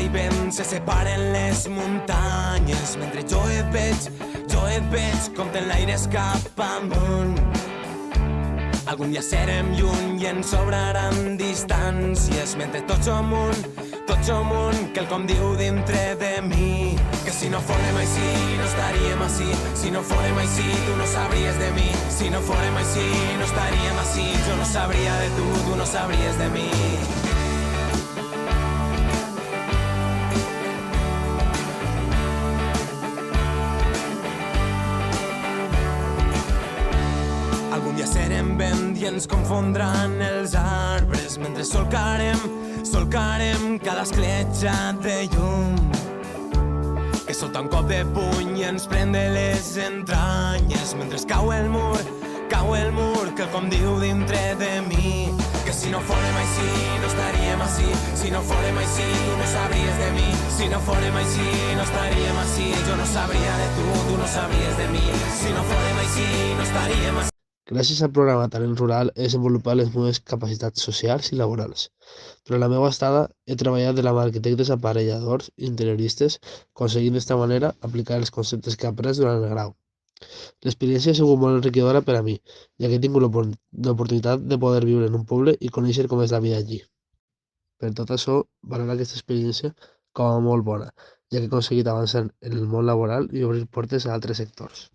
i vent se separen les muntanyes, mentre jo et veig com t'enlaires cap amunt. Algun dia serem lluny i ens sobraran distàncies, mentre tot som un, quelcom diu dintre de mi, que si no fórem així no estaríem així, si no fórem així tu no sabries de mi, si no fórem així no estaríem així, jo no sabria de tu, tu no sabries de mi. Algun dia serem vent i ens confondran els arbres mentre solcarem cada escletxa de llum que solta un cop de puny i ens pren de les entranyes mentre cau el mur que com diu dintre de mi, que si no fórem així no estaríem així, si no fórem així tu no sabries de mi, si no fórem així no estaríem així, jo no sabria de tu, tu no sabries de mi, si no fórem així no estaríem així. Gràcies al programa Talent Rural he desenvolupat les meves capacitats socials i laborals. Durant la meva estada he treballat de la mà d'arquitectes aparelladors i interioristes, aconseguint d'esta manera aplicar els conceptes que he après durant el grau. L'experiència ha sigut molt enriquidora per a mi, ja que he tingut l'oportunitat de poder viure en un poble i conèixer com és la vida allí. Per tot això, valoro aquesta experiència com a molt bona, ja que he aconseguit avançar en el món laboral i obrir portes a altres sectors.